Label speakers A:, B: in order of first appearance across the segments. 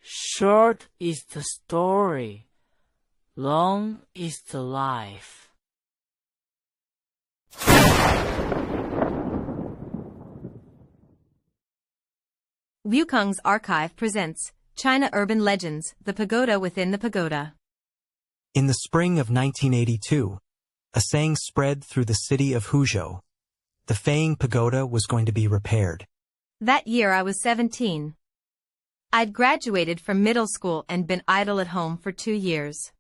A: Short is the story, long is the life.
B: Wukong's archive presents China Urban Legends, The Pagoda Within the Pagoda.
C: In the spring of 1982, a saying spread through the city of Huzhou. The Feiying Pagoda was going to be repaired.
B: That year I was 17. I'd graduated from middle school and been idle at home for 2 years.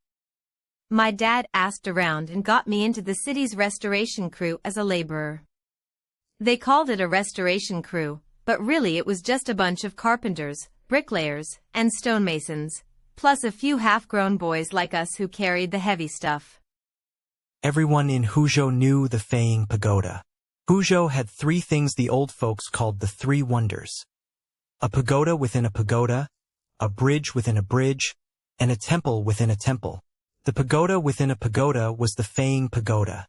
B: My dad asked around and got me into the city's restoration crew as a laborer. They called it a restoration crew, but really it was just a bunch of carpenters, bricklayers, and stonemasons, plus a few half-grown boys like us who carried the heavy stuff.
C: Everyone in Huzhou knew the Feiying Pagoda. Huzhou had 3 things the old folks called the 3 wonders. A pagoda within a pagoda, a bridge within a bridge, and a temple within a temple. The pagoda within a pagoda was the Feiying Pagoda,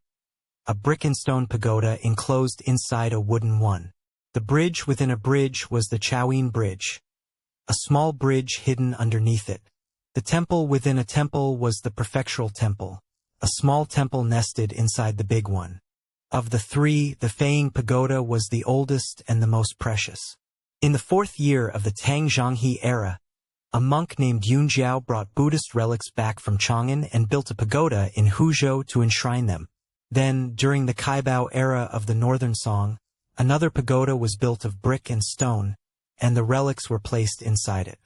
C: a brick and stone pagoda enclosed inside a wooden one. The bridge within a bridge was the Chang'an bridge, a small bridge hidden underneath it. The temple within a temple was the prefectural temple, a small temple nested inside the big one. Of the 3, the Feiying Pagoda was the oldest and the most precious. In the 4th year of the Tang Zhonghe era, a monk named Yunjiao brought Buddhist relics back from Chang'an and built a pagoda in Huzhou to enshrine them. Then, during the Kaibao era of the Northern Song, another pagoda was built of brick and stone, and the relics were placed inside it.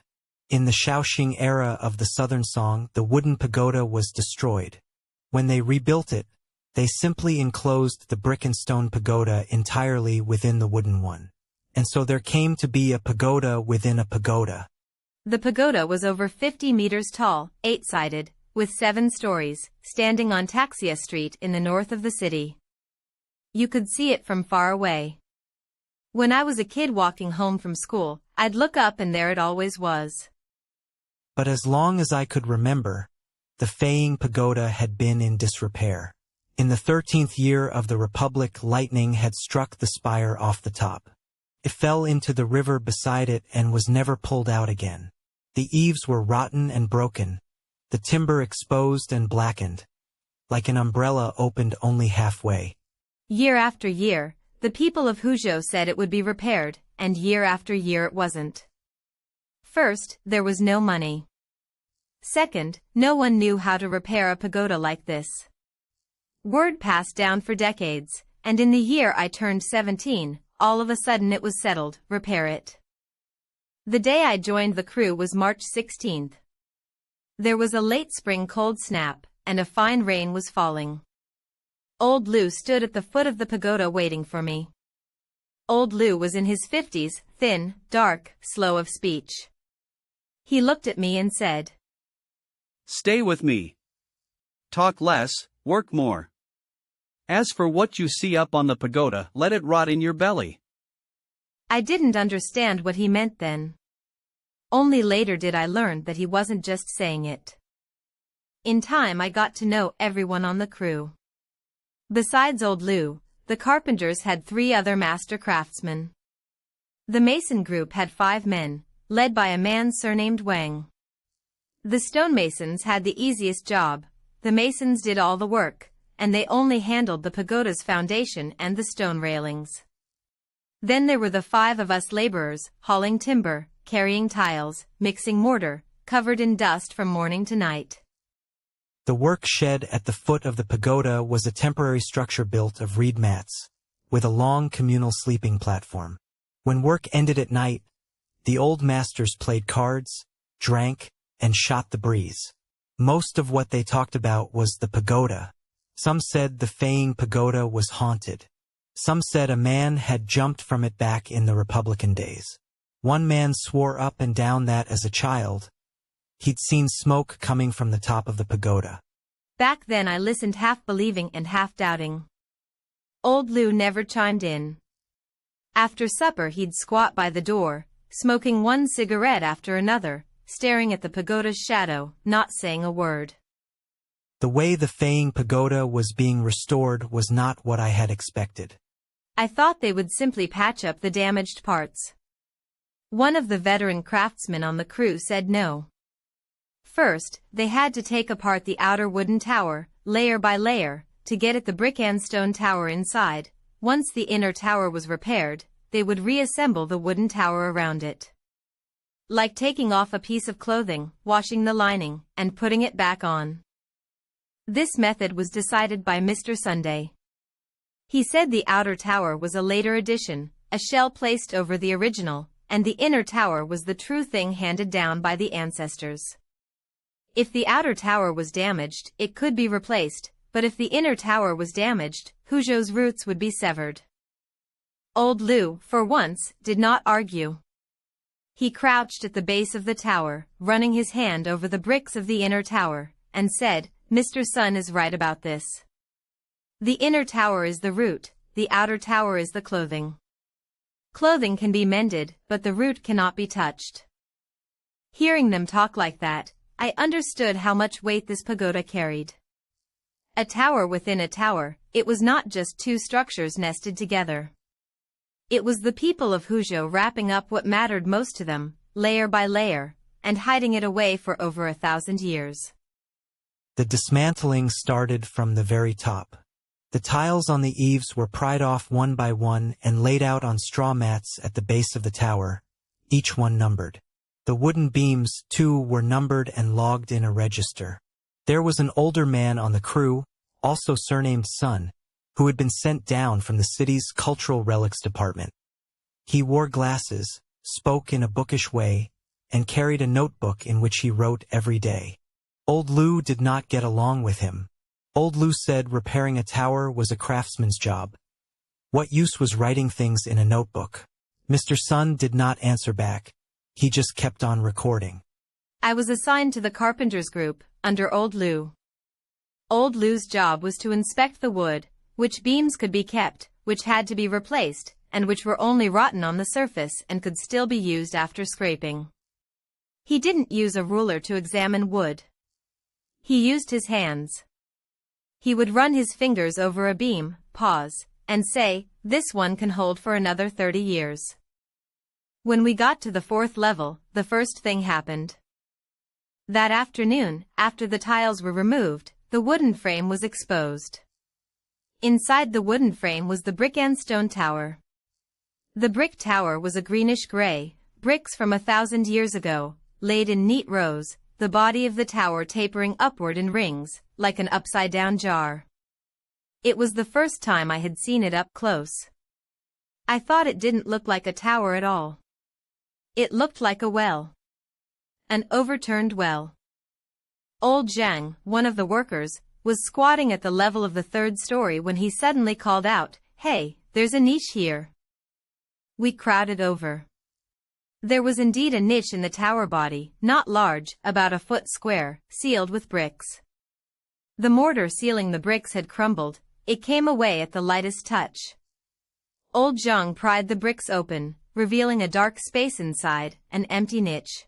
C: In the Shaoxing era of the Southern Song, the wooden pagoda was destroyed. When they rebuilt it, they simply enclosed the brick and stone pagoda entirely within the wooden one. And so there came to be a pagoda within a pagoda.
B: The pagoda was over 50 meters tall, 8-sided, with 7 stories, standing on Taxia Street in the north of the city. You could see it from far away. When I was a kid walking home from school, I'd look up and there it always was.
C: But as long as I could remember, the Feiying Pagoda had been in disrepair. In the 13th year of the Republic, lightning had struck the spire off the top. It fell into the river beside it and was never pulled out again. The eaves were rotten and broken, the timber exposed and blackened, like an umbrella opened only halfway.
B: Year after year, the people of Huzhou said it would be repaired, and year after year it wasn't. First, there was no money. Second, no one knew how to repair a pagoda like this. Word passed down for decades, and in the year I turned 17, all of a sudden it was settled, repair it. The day I joined the crew was March 16th. There was a late spring cold snap, and a fine rain was falling. Old Lou stood at the foot of the pagoda waiting for me. Old Lou was in his 50s, thin, dark, slow of speech. He looked at me and said,
D: "Stay with me. Talk less, work more. As for what you see up on the pagoda, let it rot in your belly."
B: I didn't understand what he meant then. Only later did I learn that he wasn't just saying it. In time I got to know everyone on the crew. Besides old Lou, the carpenters had 3 other master craftsmen. The mason group had 5 men, led by a man surnamed Wang. The stonemasons had the easiest job. The masons did all the work, and they only handled the pagoda's foundation and the stone railings. Then there were the 5 of us laborers, hauling timber, carrying tiles, mixing mortar, covered in dust from morning to night.
C: The work shed at the foot of the pagoda was a temporary structure built of reed mats, with a long communal sleeping platform. When work ended at night, the old masters played cards, drank, and shot the breeze. Most of what they talked about was the pagoda. Some said the Feiying Pagoda was haunted. Some said a man had jumped from it back in the Republican days. One man swore up and down that as a child, he'd seen smoke coming from the top of the pagoda.
B: Back then I listened half believing and half doubting. Old Lou never chimed in. After supper he'd squat by the door, smoking one cigarette after another, staring at the pagoda's shadow, not saying a word.
C: The way the Feiying Pagoda was being restored was not what I had expected.
B: I thought they would simply patch up the damaged parts. One of the veteran craftsmen on the crew said no. First, they had to take apart the outer wooden tower, layer by layer, to get at the brick and stone tower inside. Once the inner tower was repaired, they would reassemble the wooden tower around it. Like taking off a piece of clothing, washing the lining, and putting it back on. This method was decided by Mr. Sunday. He said the outer tower was a later addition, a shell placed over the original, and the inner tower was the true thing handed down by the ancestors. If the outer tower was damaged, it could be replaced, but if the inner tower was damaged, Huzhou's roots would be severed. Old Lu, for once, did not argue. He crouched at the base of the tower, running his hand over the bricks of the inner tower, and said, "Mr. Sun is right about this. The inner tower is the root, the outer tower is the clothing. Clothing can be mended, but the root cannot be touched." Hearing them talk like that, I understood how much weight this pagoda carried. A tower within a tower, it was not just two structures nested together. It was the people of Huzhou wrapping up what mattered most to them, layer by layer, and hiding it away for over 1,000 years.
C: The dismantling started from the very top. The tiles on the eaves were pried off one by one and laid out on straw mats at the base of the tower, each one numbered. The wooden beams, too, were numbered and logged in a register. There was an older man on the crew, also surnamed Sun, who had been sent down from the city's cultural relics department. He wore glasses, spoke in a bookish way, and carried a notebook in which he wrote every day. Old Lu did not get along with him. Old Lu said repairing a tower was a craftsman's job. What use was writing things in a notebook? Mr. Sun did not answer back. He just kept on recording.
B: I was assigned to the carpenters group, under Old Lu. Old Lu's job was to inspect the wood, which beams could be kept, which had to be replaced, and which were only rotten on the surface and could still be used after scraping. He didn't use a ruler to examine wood. He used his hands. He would run his fingers over a beam, pause, and say, "This one can hold for another 30 years. When we got to the 4th level, the first thing happened. That afternoon, after the tiles were removed, the wooden frame was exposed. Inside the wooden frame was the brick and stone tower. The brick tower was a greenish-gray, bricks from 1,000 years ago, laid in neat rows, the body of the tower tapering upward in rings, like an upside-down jar. It was the first time I had seen it up close. I thought it didn't look like a tower at all. It looked like a well. An overturned well. Old Zhang, one of the workers, was squatting at the level of the 3rd story when he suddenly called out, "Hey, there's a niche here." We crowded over. There was indeed a niche in the tower body, not large, about a foot square, sealed with bricks. The mortar sealing the bricks had crumbled, it came away at the lightest touch. Old Zhang pried the bricks open, revealing a dark space inside, an empty niche.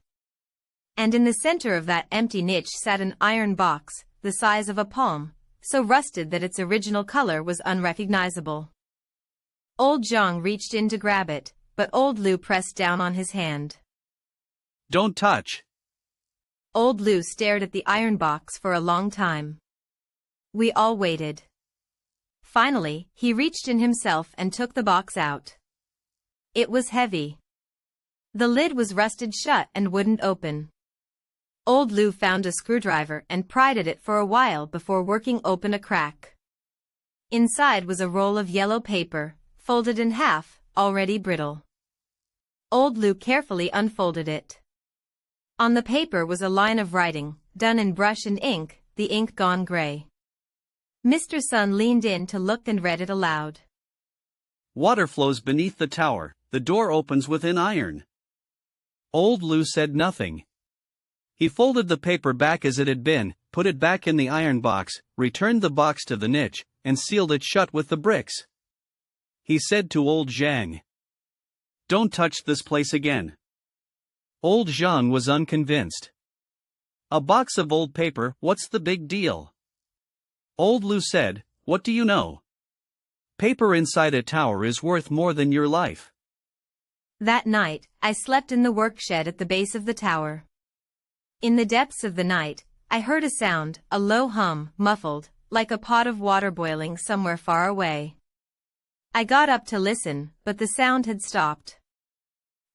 B: And in the center of that empty niche sat an iron box, the size of a palm, so rusted that its original color was unrecognizable. Old Zhang reached in to grab it, but Old Lu pressed down on his hand.
D: "Don't touch."
B: Old Lu stared at the iron box for a long time. We all waited. Finally, he reached in himself and took the box out. It was heavy. The lid was rusted shut and wouldn't open. Old Lu found a screwdriver and pried at it for a while before working open a crack. Inside was a roll of yellow paper, folded in half, already brittle. Old Lu carefully unfolded it. On the paper was a line of writing, done in brush and ink, the ink gone gray. Mr. Sun leaned in to look and read it aloud.
D: "Water flows beneath the tower, the door opens within iron." Old Lu said nothing. He folded the paper back as it had been, put it back in the iron box, returned the box to the niche, and sealed it shut with the bricks. He said to Old Zhang, "Don't touch this place again." Old Zhang was unconvinced. "A box of old paper, what's the big deal?" Old Lu said, "What do you know? Paper inside a tower is worth more than your life."
B: That night, I slept in the work shed at the base of the tower. In the depths of the night, I heard a sound, a low hum, muffled, like a pot of water boiling somewhere far away. I got up to listen, but the sound had stopped.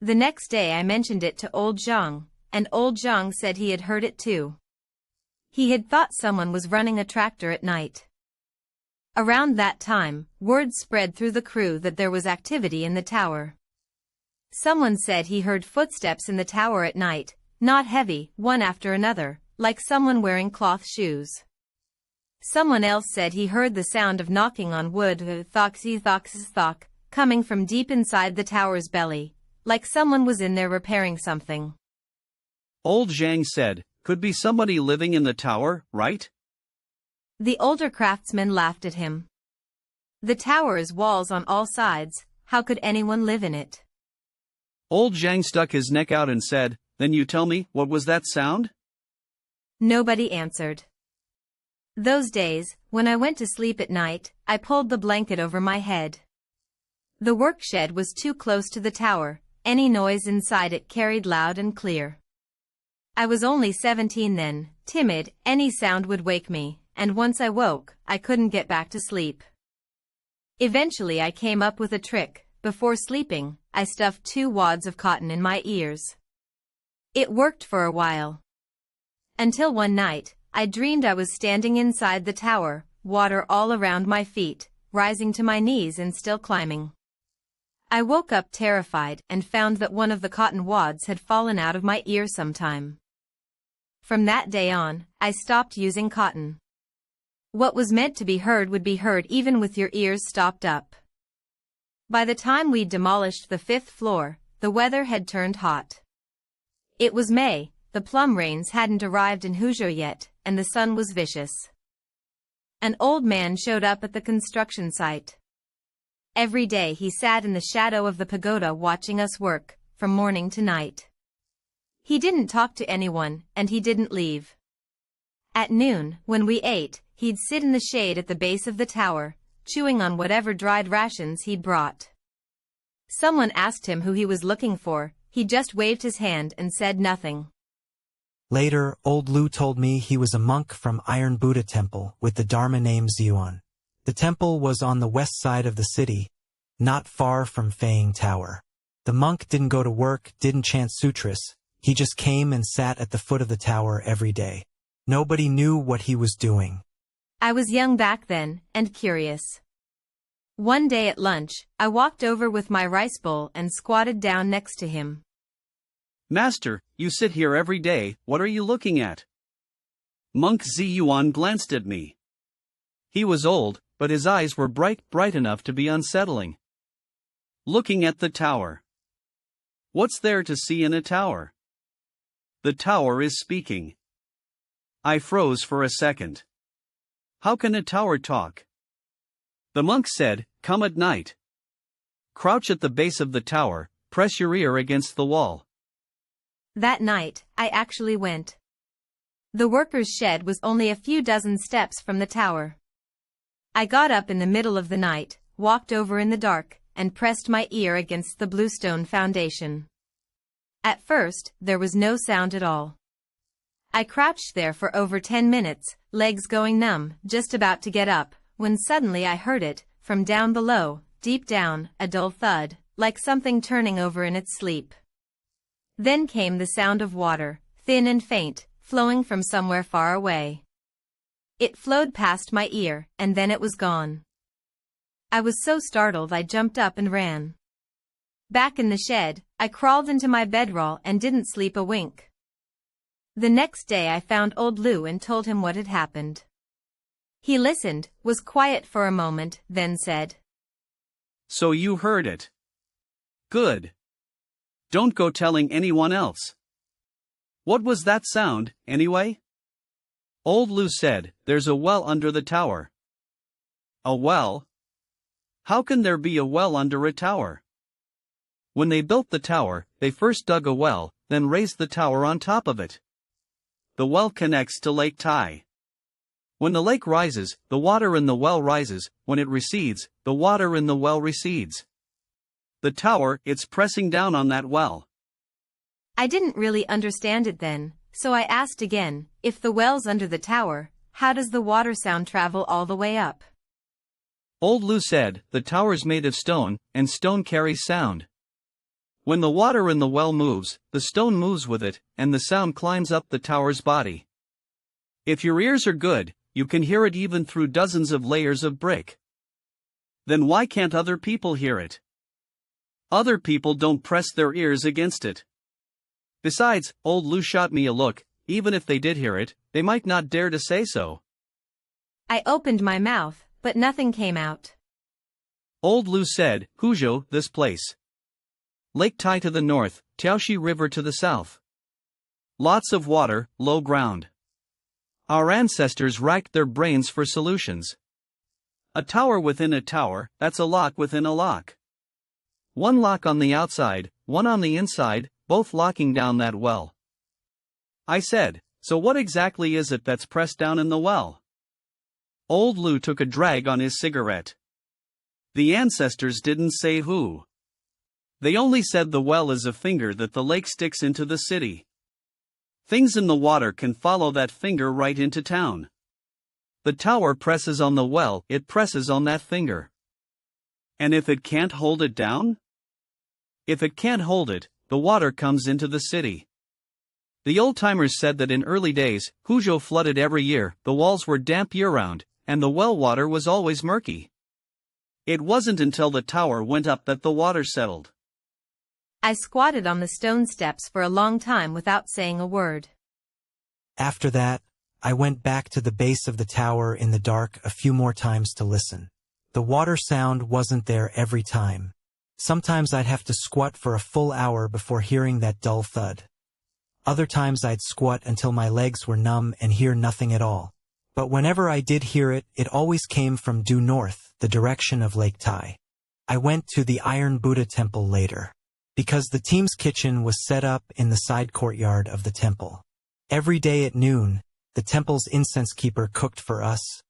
B: The next day I mentioned it to old Zhang, and old Zhang said he had heard it too. He had thought someone was running a tractor at night. Around that time, word spread through the crew that there was activity in the tower. Someone said he heard footsteps in the tower at night, not heavy, one after another, like someone wearing cloth shoes. Someone else said he heard the sound of knocking on wood, thok, coming from deep inside the tower's belly, like someone was in there repairing something.
D: Old Zhang said, "Could be somebody living in the tower, right?"
B: The older craftsman laughed at him. The tower is walls on all sides, how could anyone live in it?
D: Old Zhang stuck his neck out and said, "Then you tell me, what was that sound?"
B: Nobody answered. Those days, when I went to sleep at night, I pulled the blanket over my head. The work shed was too close to the tower, any noise inside it carried loud and clear. I was only 17 then, timid, any sound would wake me, and once I woke, I couldn't get back to sleep. Eventually I came up with a trick. Before sleeping, I stuffed 2 wads of cotton in my ears. It worked for a while. Until one night, I dreamed I was standing inside the tower, water all around my feet, rising to my knees and still climbing. I woke up terrified and found that one of the cotton wads had fallen out of my ear sometime. From that day on, I stopped using cotton. What was meant to be heard would be heard even with your ears stopped up. By the time we'd demolished the 5th floor, the weather had turned hot. It was May, the plum rains hadn't arrived in Huzhou yet, and the sun was vicious. An old man showed up at the construction site. Every day he sat in the shadow of the pagoda watching us work, from morning to night. He didn't talk to anyone, and he didn't leave. At noon, when we ate, he'd sit in the shade at the base of the tower, chewing on whatever dried rations he'd brought. Someone asked him who he was looking for, he just waved his hand and said nothing.
C: Later, old Lu told me he was a monk from Iron Buddha Temple with the Dharma name Ziyuan. The temple was on the west side of the city, not far from Feiying Tower. The monk didn't go to work, didn't chant sutras, he just came and sat at the foot of the tower every day. Nobody knew what he was doing.
B: I was young back then, and curious. One day at lunch, I walked over with my rice bowl and squatted down next to him.
D: "Master, you sit here every day, what are you looking at?" Monk Ziyuan glanced at me. He was old, but his eyes were bright enough to be unsettling. "Looking at the tower." "What's there to see in a tower?" "The tower is speaking." I froze for a second. How can a tower talk? The monk said, "Come at night. Crouch at the base of the tower, press your ear against the wall."
B: That night, I actually went. The workers' shed was only a few dozen steps from the tower. I got up in the middle of the night, walked over in the dark, and pressed my ear against the bluestone foundation. At first, there was no sound at all. I crouched there for over 10 minutes, legs going numb, just about to get up, when suddenly I heard it, from down below, deep down, a dull thud, like something turning over in its sleep. Then came the sound of water, thin and faint, flowing from somewhere far away. It flowed past my ear, and then it was gone. I was so startled I jumped up and ran. Back in the shed, I crawled into my bedroll and didn't sleep a wink. The next day I found old Lu and told him what had happened. He listened, was quiet for a moment, then said, "So you heard it. Good. Don't go telling anyone else." "What was that sound, anyway?" Old Lu said, "There's a well under the tower." "A well? How can there be a well under a tower?" "When they built the tower, they first dug a well, then raised the tower on top of it. The well connects to Lake Tai. When the lake rises, the water in the well rises, when it recedes, the water in the well recedes.
D: The tower, it's pressing down on that well.
B: I didn't really understand it then, so I asked again, if the well's under the tower, how does the water sound travel all the way up?
D: Old Lu said, the tower's made of stone, and stone carries sound. When the water in the well moves, the stone moves with it, and the sound climbs up the tower's body. If your ears are good, you can hear it even through dozens of layers of brick. Then why can't other people hear it? Other people don't press their ears against it. Besides, old Lu shot me a look, even if they did hear it, they might not dare to say so.
B: I opened my mouth, but nothing came out.
D: Old Lu said, Huzhou, this place. Lake Tai to the north, Tiaoxi River to the south. Lots of water, low ground. Our ancestors racked their brains for solutions. A tower within a tower, that's a lock within a lock. One lock on the outside, one on the inside, both locking down that well. I said, so what exactly is it that's pressed down in the well? Old Lu took a drag on his cigarette. The ancestors didn't say who. They only said the well is a finger that the lake sticks into the city. Things in the water can follow that finger right into town. The tower presses on the well, it presses on that finger. And if it can't hold it down? If it can't hold it, the water comes into the city. The old-timers said that in early days, Huzhou flooded every year, the walls were damp year-round, and the well water was always murky. It wasn't until the tower went up that the water settled.
B: I squatted on the stone steps for a long time without saying a word.
C: After that, I went back to the base of the tower in the dark a few more times to listen. The water sound wasn't there every time. Sometimes I'd have to squat for a full hour before hearing that dull thud. Other times I'd squat until my legs were numb and hear nothing at all. But whenever I did hear it, it always came from due north, the direction of Lake Tai. I went to the Iron Buddha temple later, because the team's kitchen was set up in the side courtyard of the temple. Every day at noon, the temple's incense keeper cooked for us.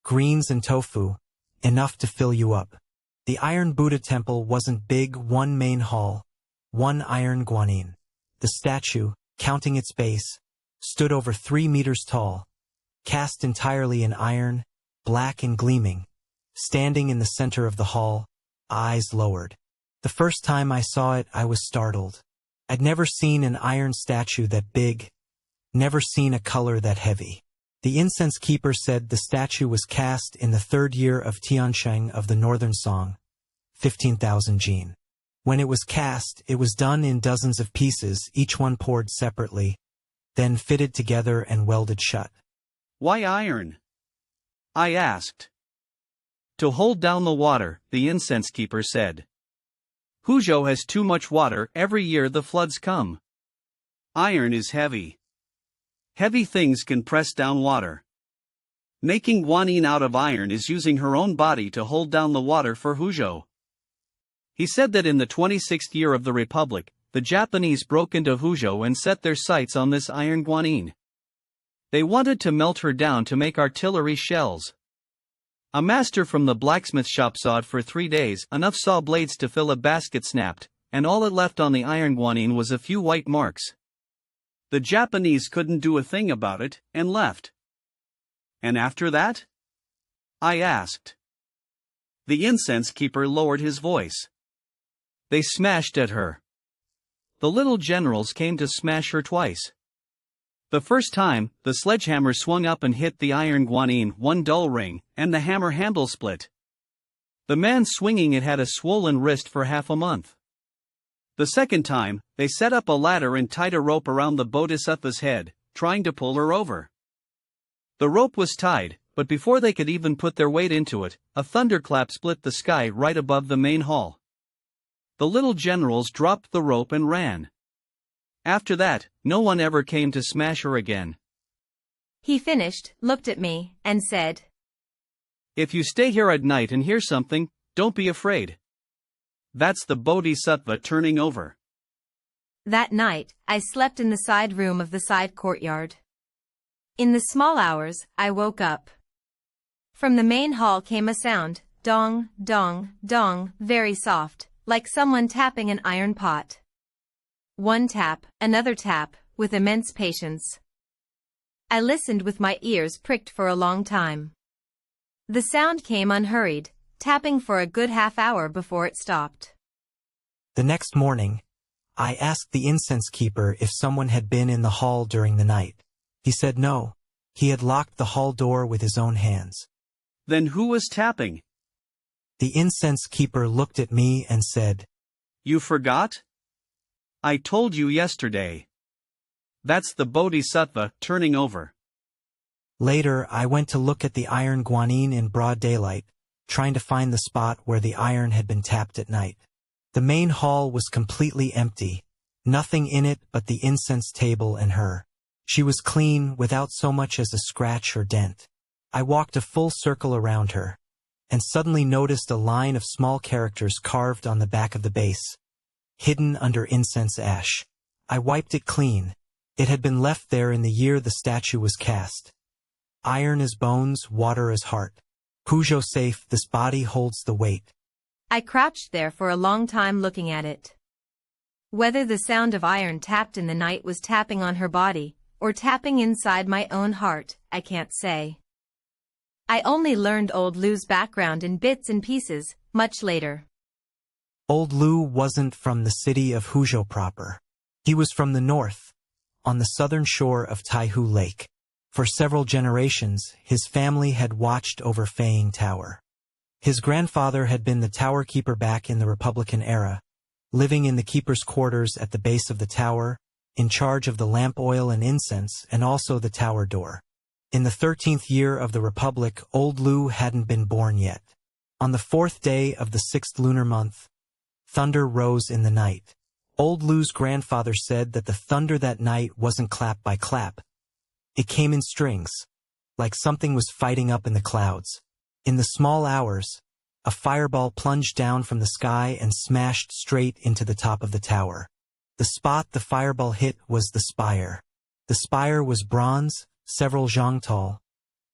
C: Greens and tofu, enough to fill you up. The Iron Buddha temple wasn't big, one main hall, one iron Guanyin. The statue, counting its base, stood over 3 meters tall, cast entirely in iron, black and gleaming, standing in the center of the hall, eyes lowered. The first time I saw it, I was startled. I'd never seen an iron statue that big, never seen a color that heavy. The incense keeper said the statue was cast in the 3rd year of Tiansheng of the Northern Song, 15,000 Jin. When it was cast, it was done in dozens of pieces, each one poured separately, then fitted together and welded shut.
D: Why iron? I asked. To hold down the water, the incense keeper said. Huzhou has too much water, every year the floods come. Iron is heavy. Heavy things can press down water. Making Guanyin out of iron is using her own body to hold down the water for Huzhou. He said that in the 26th year of the Republic, the Japanese broke into Huzhou and set their sights on this iron Guanyin. They wanted to melt her down to make artillery shells. A master from the blacksmith shop sawed for 3 days, enough saw blades to fill a basket snapped, and all it left on the iron Guanyin was a few white marks. The Japanese couldn't do a thing about it, and left. And after that? I asked. The incense keeper lowered his voice. They smashed at her. The little generals came to smash her twice. The first time, the sledgehammer swung up and hit the iron Guanyin, one dull ring, and the hammer handle split. The man swinging it had a swollen wrist for half a month. The second time, they set up a ladder and tied a rope around the bodhisattva's head, trying to pull her over. The rope was tied, but before they could even put their weight into it, a thunderclap split the sky right above the main hall. The little generals dropped the rope and ran. After that, no one ever came to smash her again.
B: He finished, looked at me, and said,
D: If you stay here at night and hear something, don't be afraid. That's the bodhisattva turning over.
B: That night, I slept in the side room of the side courtyard. In the small hours, I woke up. From the main hall came a sound, dong, dong, dong, very soft, like someone tapping an iron pot. One tap, another tap, with immense patience. I listened with my ears pricked for a long time. The sound came unhurried, tapping for a good half-hour before it stopped.
C: The next morning, I asked the incense keeper if someone had been in the hall during the night. He said no. He had locked the hall door with his own hands.
D: Then who was tapping?
C: The incense keeper looked at me and said,
D: You forgot? I told you yesterday. That's the Bodhisattva turning over.
C: Later, I went to look at the iron Guanyin in broad daylight, trying to find the spot where the iron had been tapped at night. The main hall was completely empty, nothing in it but the incense table and her. She was clean, without so much as a scratch or dent. I walked a full circle around her, and suddenly noticed a line of small characters carved on the back of the base, hidden under incense ash. I wiped it clean. It had been left there in the year the statue was cast. Iron as bones, water as heart. Huzhou safe, this body holds the weight.
B: I crouched there for a long time looking at it. Whether the sound of iron tapped in the night was tapping on her body, or tapping inside my own heart, I can't say. I only learned old Lu's background in bits and pieces, much later.
C: Old Lu wasn't from the city of Huzhou proper. He was from the north, on the southern shore of Taihu Lake. For several generations, his family had watched over Feiying Tower. His grandfather had been the tower keeper back in the Republican era, living in the keeper's quarters at the base of the tower, in charge of the lamp oil and incense, and also the tower door. In the 13th year of the Republic, old Lu hadn't been born yet. On the 4th day of the 6th lunar month, thunder rose in the night. Old Lu's grandfather said that the thunder that night wasn't clap by clap. It came in strings, like something was fighting up in the clouds. In the small hours, a fireball plunged down from the sky and smashed straight into the top of the tower. The spot the fireball hit was the spire. The spire was bronze, several zhang tall,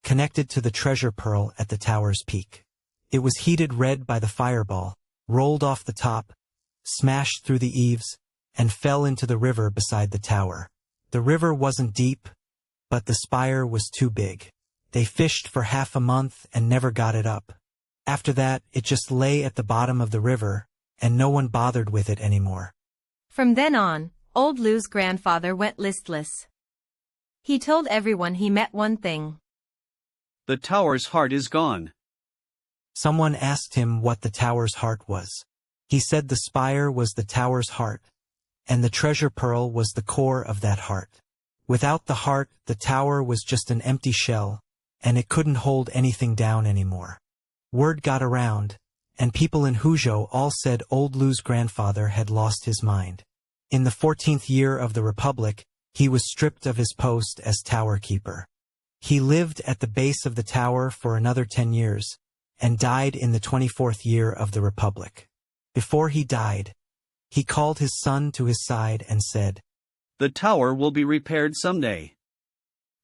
C: connected to the treasure pearl at the tower's peak. It was heated red by the fireball, rolled off the top, smashed through the eaves, and fell into the river beside the tower. The river wasn't deep, but the spire was too big. They fished for half a month and never got it up. After that, it just lay at the bottom of the river, and no one bothered with it anymore.
B: From then on, old Lu's grandfather went listless. He told everyone he met one thing.
D: The tower's heart is gone.
C: Someone asked him what the tower's heart was. He said the spire was the tower's heart, and the treasure pearl was the core of that heart. Without the heart, the tower was just an empty shell, and it couldn't hold anything down anymore. Word got around, and people in Huzhou all said old Lu's grandfather had lost his mind. In the 14th year of the Republic, he was stripped of his post as tower keeper. He lived at the base of the tower for another 10 years, and died in the 24th year of the Republic. Before he died, he called his son to his side and said,
D: The tower will be repaired someday.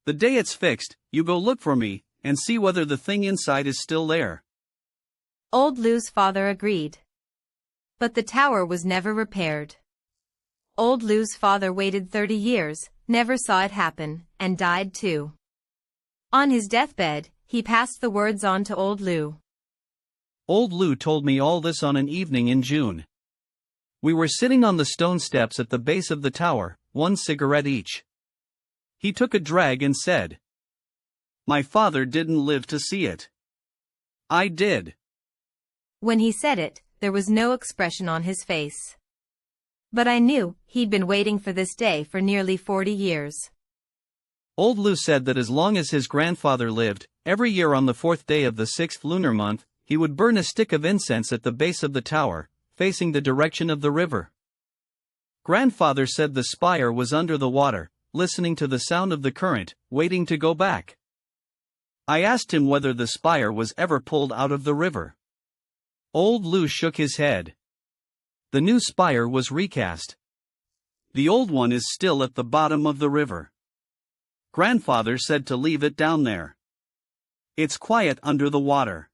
D: The day it's fixed, you go look for me, and see whether the thing inside is still there.
B: Old Lu's father agreed. But the tower was never repaired. Old Lu's father waited 30 years, never saw it happen, and died too. On his deathbed, he passed the words on to old Lu.
D: Old Lu told me all this on an evening in June. We were sitting on the stone steps at the base of the tower, one cigarette each. He took a drag and said, My father didn't live to see it. I did.
B: When he said it, there was no expression on his face. But I knew he'd been waiting for this day for nearly 40 years.
D: Old Lu said that as long as his grandfather lived, every year on the 4th day of the 6th lunar month, he would burn a stick of incense at the base of the tower, facing the direction of the river. Grandfather said the spire was under the water, listening to the sound of the current, waiting to go back. I asked him whether the spire was ever pulled out of the river. Old Lu shook his head. The new spire was recast. The old one is still at the bottom of the river. Grandfather said to leave it down there. It's quiet under the water.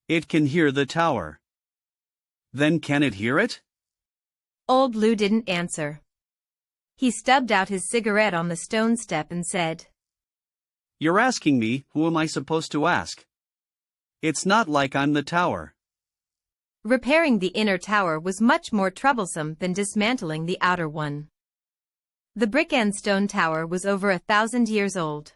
D: It can hear the tower. Then can it hear it?
B: Old Lu didn't answer. He stubbed out his cigarette on the stone step and said,
D: You're asking me, who am I supposed to ask? It's not like I'm the tower.
B: Repairing the inner tower was much more troublesome than dismantling the outer one. The brick and stone tower was over 1,000 years old.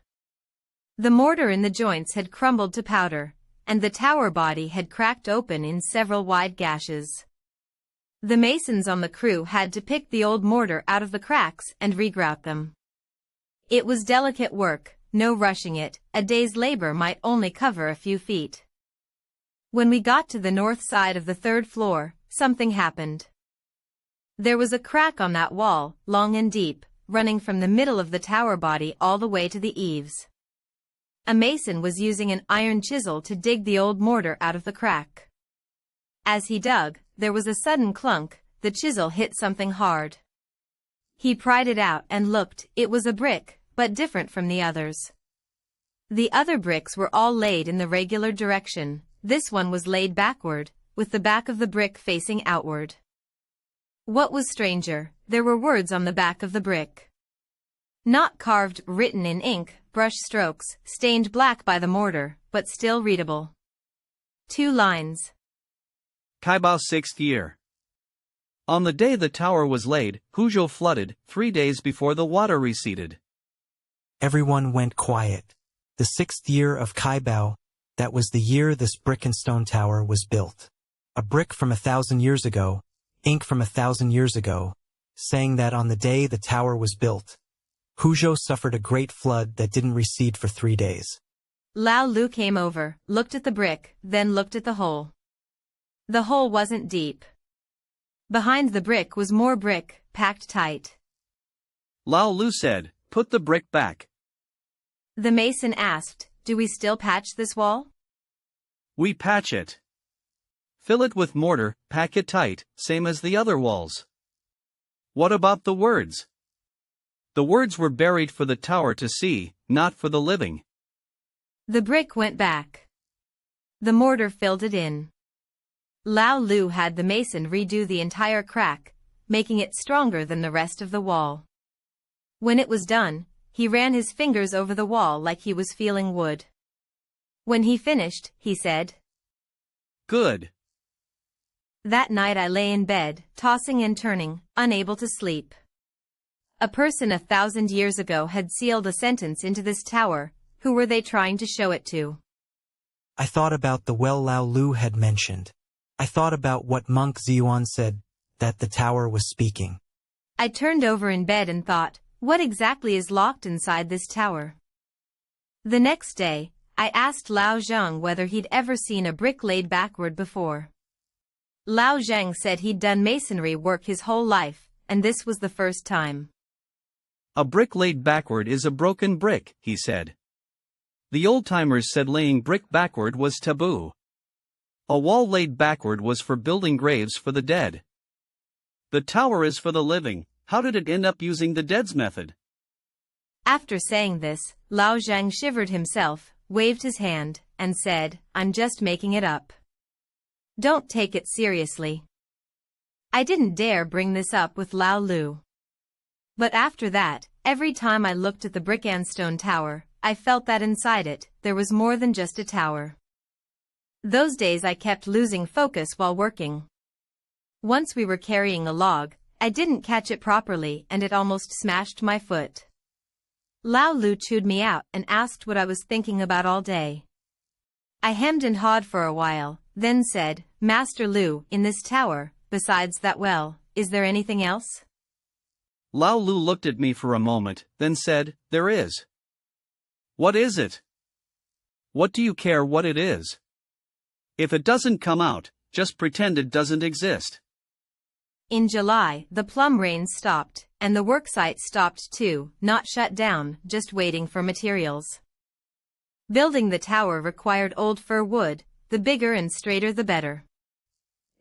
B: The mortar in the joints had crumbled to powder, and the tower body had cracked open in several wide gashes. The masons on the crew had to pick the old mortar out of the cracks and regrout them. It was delicate work, no rushing it, a day's labor might only cover a few feet. When we got to the north side of the third floor, something happened. There was a crack on that wall, long and deep, running from the middle of the tower body all the way to the eaves. A mason was using an iron chisel to dig the old mortar out of the crack. As he dug, there was a sudden clunk, the chisel hit something hard. He pried it out and looked, it was a brick, but different from the others. The other bricks were all laid in the regular direction, this one was laid backward, with the back of the brick facing outward. What was stranger, there were words on the back of the brick. Not carved, written in ink, brush strokes, stained black by the mortar, but still readable. 2 lines.
D: Kaibao 6th year. On the day the tower was laid, Huzhou flooded, 3 days before the water receded.
C: Everyone went quiet. The 6th year of Kaibao, that was the year this brick and stone tower was built. A brick from 1,000 years ago, ink from 1,000 years ago, saying that on the day the tower was built, Huzhou suffered a great flood that didn't recede for 3 days.
B: Lao Lu came over, looked at the brick, then looked at the hole. The hole wasn't deep. Behind the brick was more brick, packed tight.
D: Lao Lu said, Put the brick back.
B: The mason asked, Do we still patch this wall?
D: We patch it. Fill it with mortar, pack it tight, same as the other walls. What about the words? The words were buried for the tower to see, not for the living.
B: The brick went back. The mortar filled it in. Lao Lu had the mason redo the entire crack, making it stronger than the rest of the wall. When it was done, he ran his fingers over the wall like he was feeling wood. When he finished, he said,
D: Good.
B: That night I lay in bed, tossing and turning, unable to sleep. A person 1,000 years ago had sealed a sentence into this tower. Who were they trying to show it to?
C: I thought about the well Lao Lu had mentioned. I thought about what monk Ziyuan said, that the tower was speaking.
B: I turned over in bed and thought, what exactly is locked inside this tower? The next day, I asked Lao Zhang whether he'd ever seen a brick laid backward before. Lao Zhang said he'd done masonry work his whole life, and this was the first time.
D: A brick laid backward is a broken brick, he said. The old-timers said laying brick backward was taboo. A wall laid backward was for building graves for the dead. The tower is for the living. How did it end up using the dead's method?
B: After saying this, Lao Zhang shivered himself, waved his hand, and said, I'm just making it up. Don't take it seriously. I didn't dare bring this up with Lao Lu. But after that, every time I looked at the brick and stone tower, I felt that inside it, there was more than just a tower. Those days I kept losing focus while working. Once we were carrying a log, I didn't catch it properly and it almost smashed my foot. Lao Lu chewed me out and asked what I was thinking about all day. I hemmed and hawed for a while, then said, Master Lu, in this tower, besides that well, is there anything else?
D: Lao Lu looked at me for a moment, then said, There is. What is it? What do you care what it is? If it doesn't come out, just pretend it doesn't exist.
B: In July, the plum rains stopped, and the worksite stopped too, not shut down, just waiting for materials. Building the tower required old fir wood, the bigger and straighter the better.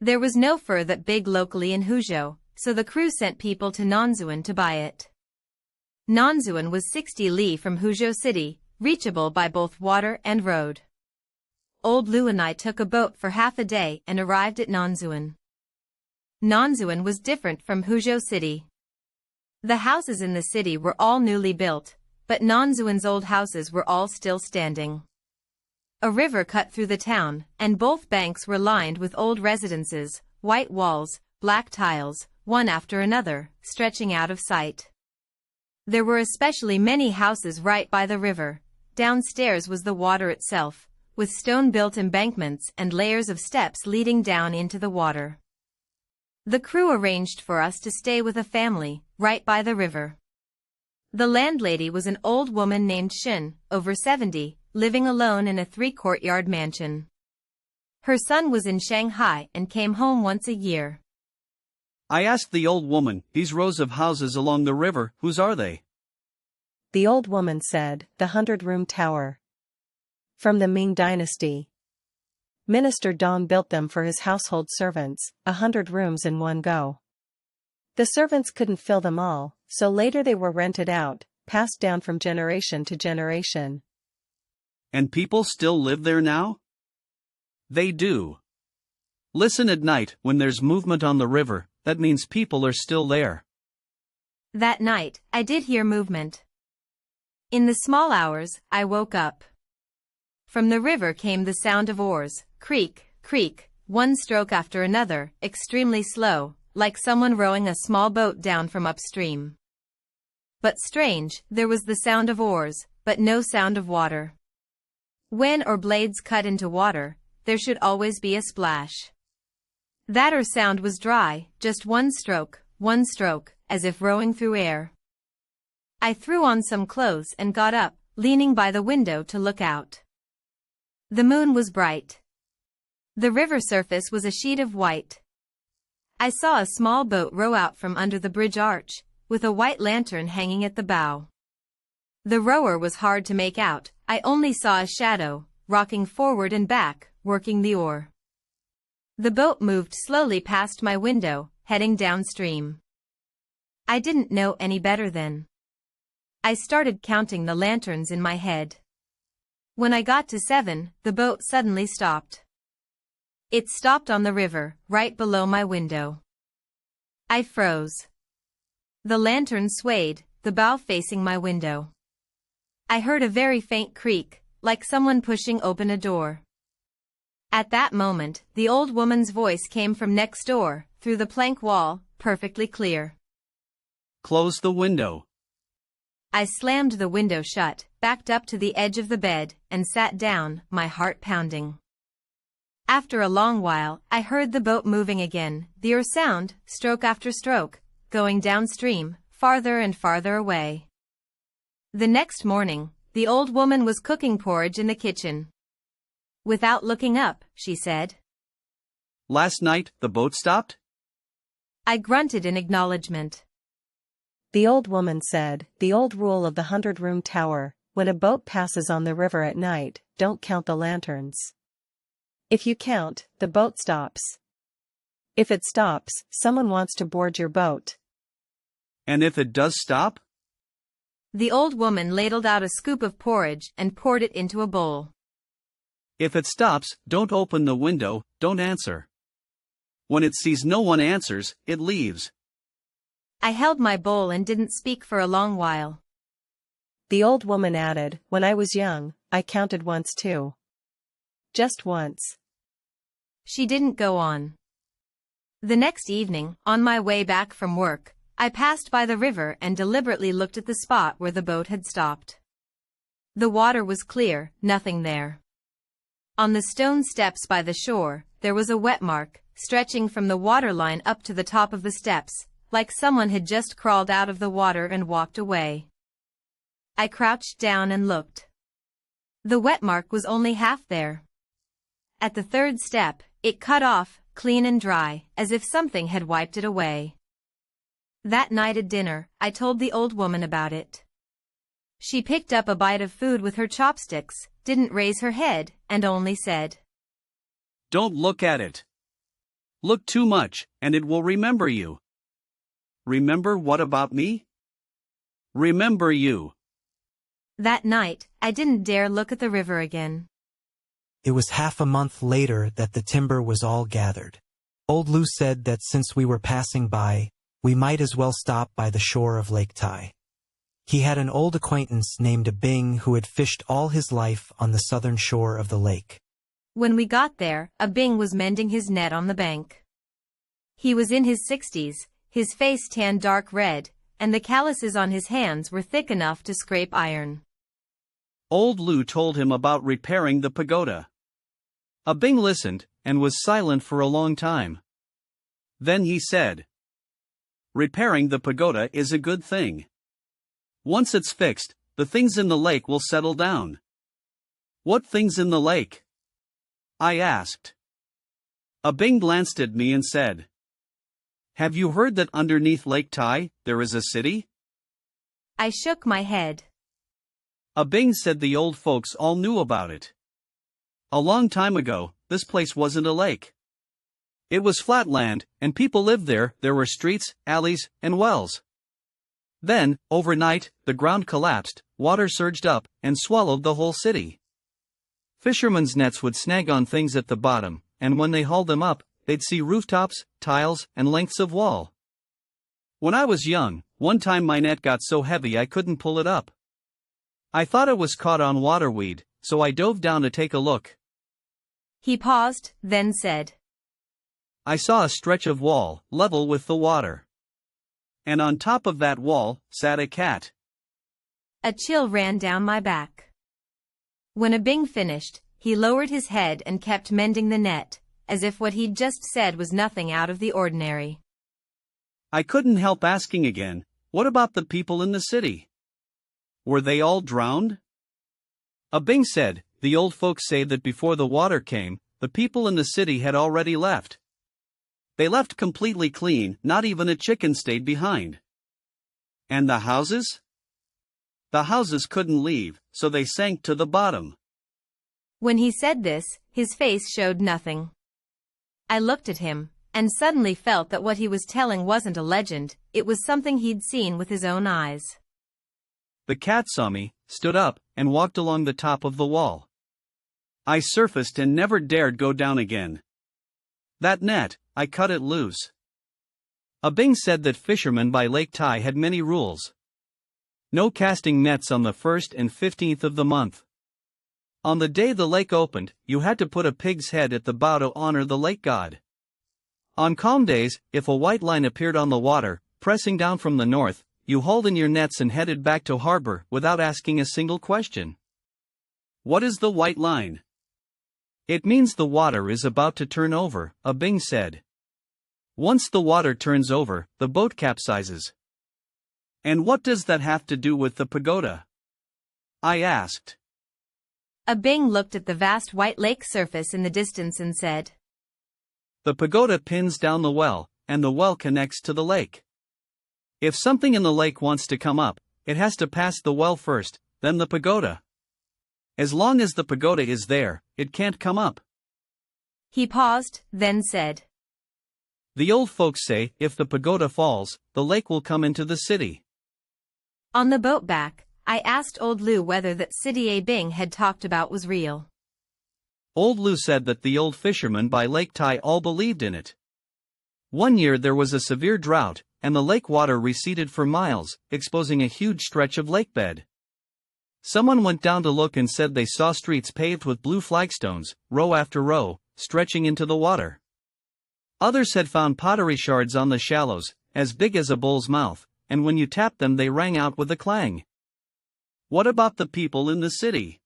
B: There was no fir that big locally in Huzhou, so the crew sent people to Nanzuan to buy it. Nanzuan was 60 li from Huzhou city, reachable by both water and road. Old Lu and I took a boat for half a day and arrived at Nanzuan. Nanzuan was different from Huzhou City. The houses in the city were all newly built, but Nanzuan's old houses were all still standing. A river cut through the town, and both banks were lined with old residences, white walls, black tiles, one after another, stretching out of sight. There were especially many houses right by the river. Downstairs was the water itself, with stone-built embankments and layers of steps leading down into the water. The crew arranged for us to stay with a family, right by the river. The landlady was an old woman named Shin, over 70, living alone in a 3-courtyard mansion. Her son was in Shanghai and came home once a year.
D: I asked the old woman, these rows of houses along the river, whose are they?
E: The old woman said, the 100-room tower. From the Ming Dynasty. Minister Dong built them for his household servants, 100 rooms in one go. The servants couldn't fill them all, so later they were rented out, passed down from generation to generation.
D: And people still live there now? They do. Listen at night, when there's movement on the river, that means people are still there.
B: That night, I did hear movement. In the small hours, I woke up. From the river came the sound of oars, creak, creak, one stroke after another, extremely slow, like someone rowing a small boat down from upstream. But strange, there was the sound of oars, but no sound of water. When oar blades cut into water, there should always be a splash. That oar sound was dry, just one stroke, as if rowing through air. I threw on some clothes and got up, leaning by the window to look out. The moon was bright. The river surface was a sheet of white. I saw a small boat row out from under the bridge arch, with a white lantern hanging at the bow. The rower was hard to make out, I only saw a shadow, rocking forward and back, working the oar. The boat moved slowly past my window, heading downstream. I didn't know any better then. I started counting the lanterns in my head. When I got to 7, the boat suddenly stopped. It stopped on the river, right below my window. I froze. The lantern swayed, the bow facing my window. I heard a very faint creak, like someone pushing open a door. At that moment, the old woman's voice came from next door, through the plank wall, perfectly clear.
D: Close the window.
B: I slammed the window shut, backed up to the edge of the bed, and sat down, my heart pounding. After a long while, I heard the boat moving again, the oar sound, stroke after stroke, going downstream, farther and farther away. The next morning, the old woman was cooking porridge in the kitchen. Without looking up, she said,
D: Last night, the boat stopped?
B: I grunted in acknowledgement.
E: The old woman said, the old rule of the 100-room tower, when a boat passes on the river at night, don't count the lanterns. If you count, the boat stops. If it stops, someone wants to board your boat.
D: And if it does stop?
B: The old woman ladled out a scoop of porridge and poured it into a bowl.
D: If it stops, don't open the window, don't answer. When it sees no one answers, it leaves.
B: I held my bowl and didn't speak for a long while.
E: The old woman added, when I was young, I counted once too. Just once.
B: She didn't go on. The next evening, on my way back from work, I passed by the river and deliberately looked at the spot where the boat had stopped. The water was clear, nothing there. On the stone steps by the shore, there was a wet mark, stretching from the waterline up to the top of the steps, like someone had just crawled out of the water and walked away. I crouched down and looked. The wet mark was only half there. At the third step, it cut off, clean and dry, as if something had wiped it away. That night at dinner, I told the old woman about it. She picked up a bite of food with her chopsticks, didn't raise her head, and only said,
D: Don't look at it. Look too much, and it will remember you. Remember what about me? Remember you.
B: That night, I didn't dare look at the river again.
C: It was half a month later that the timber was all gathered. Old Lu said that since we were passing by, we might as well stop by the shore of Lake Tai. He had an old acquaintance named Abing who had fished all his life on the southern shore of the lake.
B: When we got there, Abing was mending his net on the bank. He was in his 60s, his face tanned dark red, and the calluses on his hands were thick enough to scrape iron.
D: Old Lu told him about repairing the pagoda. Abing listened, and was silent for a long time. Then he said, "Repairing the pagoda is a good thing. Once it's fixed, the things in the lake will settle down." "What things in the lake?" I asked. Abing glanced at me and said, "Have you heard that underneath Lake Tai, there is a city?"
B: I shook my head.
D: Abing said the old folks all knew about it. A long time ago, this place wasn't a lake. It was flat land, and people lived there. There were streets, alleys, and wells. Then, overnight, the ground collapsed, water surged up, and swallowed the whole city. Fishermen's nets would snag on things at the bottom, and when they hauled them up, they'd see rooftops, tiles, and lengths of wall. When I was young, one time my net got so heavy I couldn't pull it up. I thought it was caught on waterweed, so I dove down to take a look.
B: He paused, then said,
D: I saw a stretch of wall, level with the water. And on top of that wall, sat a cat.
B: A chill ran down my back. When Abing finished, he lowered his head and kept mending the net, as if what he'd just said was nothing out of the ordinary.
D: I couldn't help asking again, what about the people in the city? Were they all drowned? Abing said, the old folks say that before the water came, the people in the city had already left. They left completely clean, not even a chicken stayed behind. And the houses? The houses couldn't leave, so they sank to the bottom.
B: When he said this, his face showed nothing. I looked at him, and suddenly felt that what he was telling wasn't a legend, it was something he'd seen with his own eyes.
D: The cat saw me, stood up, and walked along the top of the wall. I surfaced and never dared go down again. That net, I cut it loose. Abing said that fishermen by Lake Tai had many rules. No casting nets on the 1st and 15th of the month. On the day the lake opened, you had to put a pig's head at the bow to honor the lake god. On calm days, if a white line appeared on the water, pressing down from the north, you hauled in your nets and headed back to harbor without asking a single question. What is the white line? It means the water is about to turn over, Abing said. Once the water turns over, the boat capsizes. And what does that have to do with the pagoda? I asked.
B: Abing looked at the vast white lake surface in the distance and said,
D: The pagoda pins down the well, and the well connects to the lake. If something in the lake wants to come up, it has to pass the well first, then the pagoda. As long as the pagoda is there, it can't come up.
B: He paused, then said,
D: The old folks say, if the pagoda falls, the lake will come into the city.
B: On the boat back, I asked Old Lu whether that city Abing had talked about was real.
D: Old Lu said that the old fishermen by Lake Tai all believed in it. One year there was a severe drought, and the lake water receded for miles, exposing a huge stretch of lake bed. Someone went down to look and said they saw streets paved with blue flagstones, row after row, stretching into the water. Others had found pottery shards on the shallows, as big as a bull's mouth, and when you tapped them they rang out with a clang. What about the people in the city?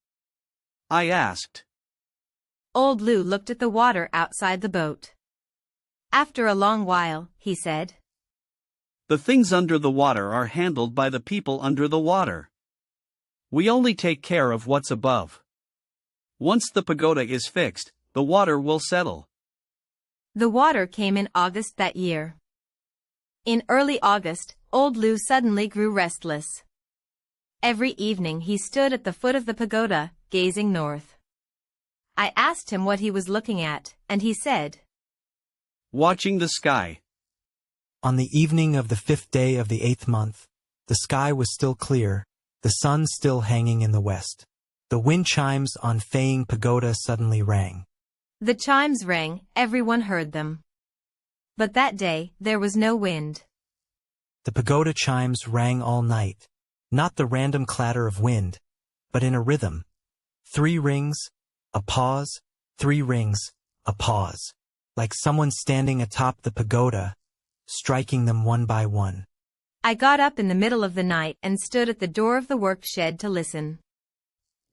D: I asked.
B: Old Lu looked at the water outside the boat. After a long while, he said,
D: The things under the water are handled by the people under the water. We only take care of what's above. Once the pagoda is fixed, the water will settle.
B: The water came in August that year. In early August, Old Lu suddenly grew restless. Every evening he stood at the foot of the pagoda, gazing north. I asked him what he was looking at, and he said,
D: Watching the sky.
C: On the evening of the 5th day of the 8th month, the sky was still clear, the sun still hanging in the west. The wind chimes on Feiying Pagoda suddenly rang.
B: The chimes rang, everyone heard them. But that day, there was no wind.
C: The pagoda chimes rang all night, not the random clatter of wind, but in a rhythm. 3 rings, a pause, 3 rings, a pause, like someone standing atop the pagoda, striking them one by one.
B: I got up in the middle of the night and stood at the door of the work shed to listen.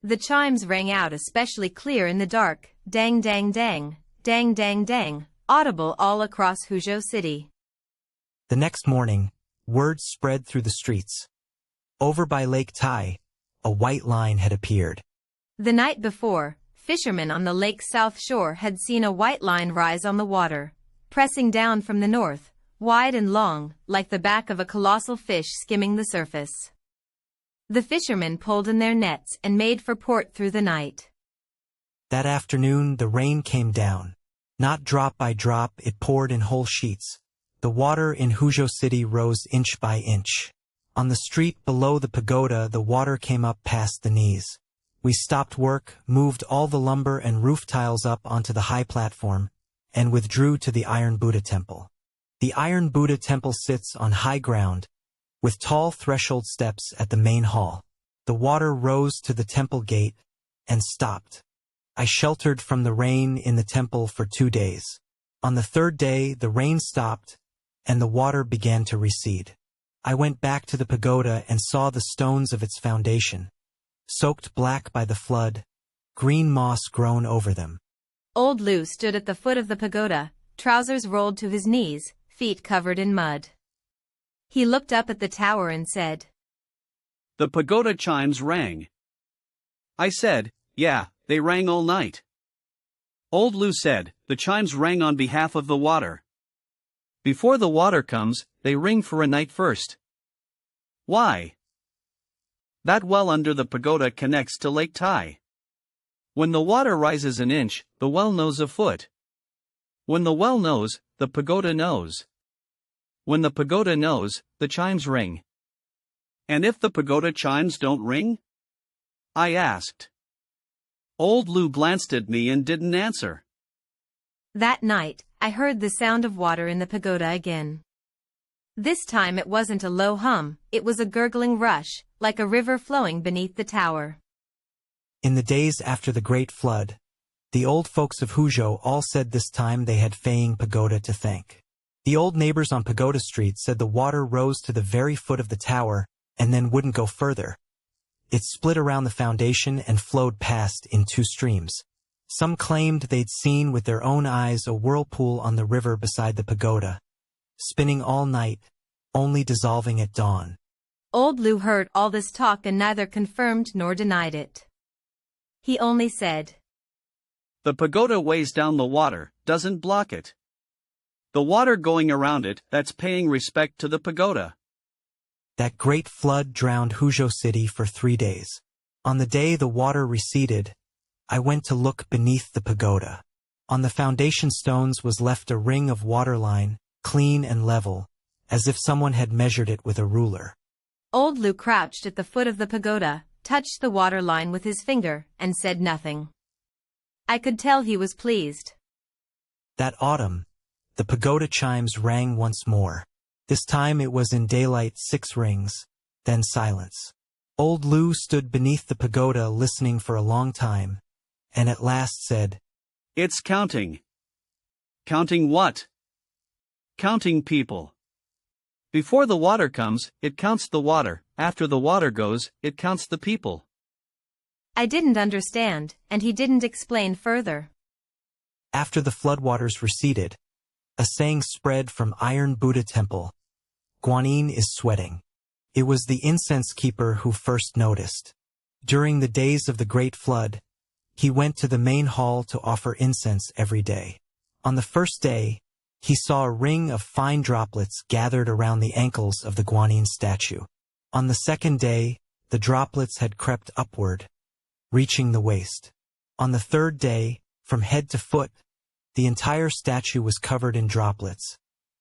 B: The chimes rang out especially clear in the dark, dang dang dang, dang dang dang, audible all across Huzhou city.
C: The next morning, word spread through the streets. Over by Lake Tai, a white line had appeared.
B: The night before, fishermen on the lake's south shore had seen a white line rise on the water, pressing down from the north, wide and long, like the back of a colossal fish skimming the surface. The fishermen pulled in their nets and made for port through the night.
C: That afternoon the rain came down. Not drop by drop, it poured in whole sheets. The water in Huzhou city rose inch by inch. On the street below the pagoda the water came up past the knees. We stopped work, moved all the lumber and roof tiles up onto the high platform, and withdrew to the Iron Buddha Temple. The Iron Buddha Temple sits on high ground, with tall threshold steps at the main hall. The water rose to the temple gate and stopped. I sheltered from the rain in the temple for 2 days. On the 3rd day, the rain stopped, and the water began to recede. I went back to the pagoda and saw the stones of its foundation, soaked black by the flood, green moss grown over them.
B: Old Lu stood at the foot of the pagoda, trousers rolled to his knees, feet covered in mud. He looked up at the tower and said,
D: The pagoda chimes rang. I said, yeah, they rang all night. Old Lu said, the chimes rang on behalf of the water. Before the water comes, they ring for a night first. Why? That well under the pagoda connects to Lake Tai. When the water rises an inch, the well knows a foot. When the well knows, the pagoda knows. When the pagoda knows, the chimes ring. And if the pagoda chimes don't ring? I asked. Old Lu glanced at me and didn't answer.
B: That night, I heard the sound of water in the pagoda again. This time it wasn't a low hum, it was a gurgling rush, like a river flowing beneath the tower.
C: In the days after the Great Flood, the old folks of Huzhou all said this time they had Feiying Pagoda to thank. The old neighbors on Pagoda Street said the water rose to the very foot of the tower and then wouldn't go further. It split around the foundation and flowed past in 2 streams. Some claimed they'd seen with their own eyes a whirlpool on the river beside the pagoda, spinning all night, only dissolving at dawn.
B: Old Lu heard all this talk and neither confirmed nor denied it. He only said,
D: The pagoda weighs down the water, doesn't block it. The water going around it, that's paying respect to the pagoda.
C: That great flood drowned Huzhou city for 3 days. On the day the water receded, I went to look beneath the pagoda. On the foundation stones was left a ring of waterline, clean and level, as if someone had measured it with a ruler.
B: Old Lu crouched at the foot of the pagoda, touched the waterline with his finger, and said nothing. I could tell he was pleased.
C: That autumn, the pagoda chimes rang once more. This time it was in daylight 6 rings, then silence. Old Lu stood beneath the pagoda listening for a long time, and at last said,
D: It's counting. Counting what? Counting people. Before the water comes, it counts the water, after the water goes, it counts the people.
B: I didn't understand, and he didn't explain further.
C: After the floodwaters receded, a saying spread from Iron Buddha Temple. Guanyin is sweating. It was the incense keeper who first noticed. During the days of the Great Flood, he went to the main hall to offer incense every day. On the first day, he saw a ring of fine droplets gathered around the ankles of the Guanyin statue. On the second day, the droplets had crept upward, reaching the waist. On the third day, from head to foot, the entire statue was covered in droplets,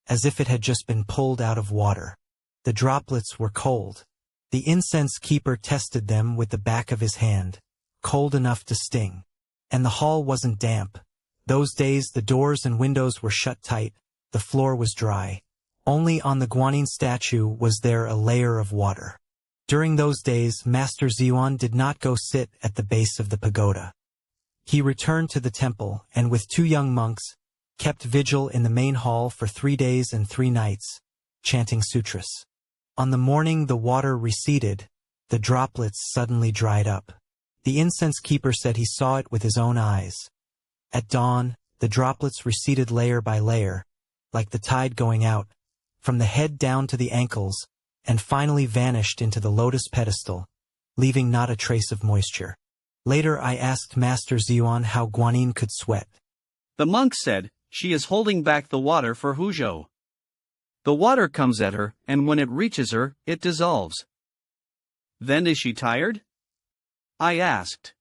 C: as if it had just been pulled out of water. The droplets were cold. The incense keeper tested them with the back of his hand, cold enough to sting. And the hall wasn't damp. Those days the doors and windows were shut tight, the the floor was dry. Only on the Guanyin statue was there a layer of water. During those days, Master Ziyuan did not go sit at the base of the pagoda. He returned to the temple and with 2 young monks, kept vigil in the main hall for 3 days and 3 nights, chanting sutras. On the morning the water receded, the droplets suddenly dried up. The incense keeper said he saw it with his own eyes. At dawn, the droplets receded layer by layer, like the tide going out, from the head down to the ankles, and finally vanished into the lotus pedestal, leaving not a trace of moisture. Later I asked Master Ziyuan how Guanyin could sweat.
D: The monk said, she is holding back the water for Huzhou. The water comes at her, and when it reaches her, it dissolves. Then is she tired? I asked.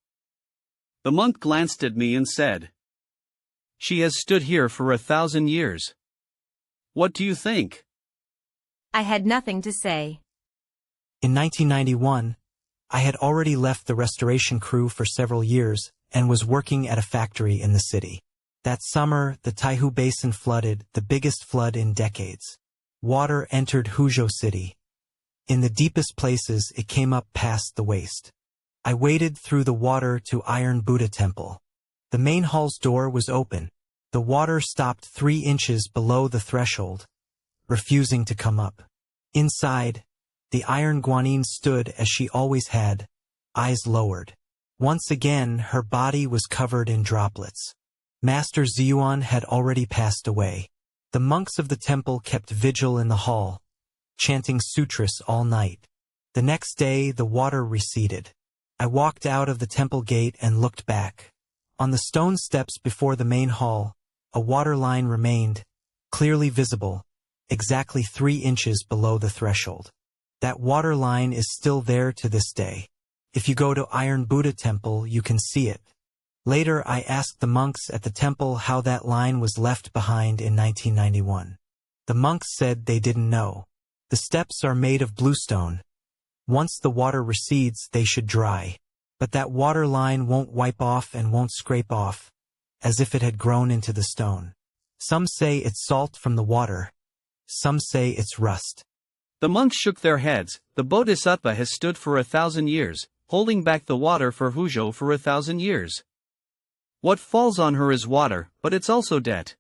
D: The monk glanced at me and said, she has stood here for 1,000 years. What do you think?
B: I had nothing to say.
C: In 1991, I had already left the restoration crew for several years and was working at a factory in the city. That summer, the Taihu Basin flooded, the biggest flood in decades. Water entered Huzhou city. In the deepest places, it came up past the waist. I waded through the water to Iron Buddha Temple. The main hall's door was open. The water stopped 3 inches below the threshold, refusing to come up. Inside, the Iron Guanyin stood as she always had, eyes lowered. Once again, her body was covered in droplets. Master Ziyuan had already passed away. The monks of the temple kept vigil in the hall, chanting sutras all night. The next day, the water receded. I walked out of the temple gate and looked back. On the stone steps before the main hall, a water line remained, clearly visible, exactly 3 inches below the threshold. That water line is still there to this day. If you go to Iron Buddha Temple, you can see it. Later, I asked the monks at the temple how that line was left behind in 1991. The monks said they didn't know. The steps are made of bluestone. Once the water recedes, they should dry. But that water line won't wipe off and won't scrape off, as if it had grown into the stone. Some say it's salt from the water. Some say it's rust.
D: The monks shook their heads. The Bodhisattva has stood for 1,000 years, holding back the water for Huzhou for 1,000 years. What falls on her is water, but it's also debt.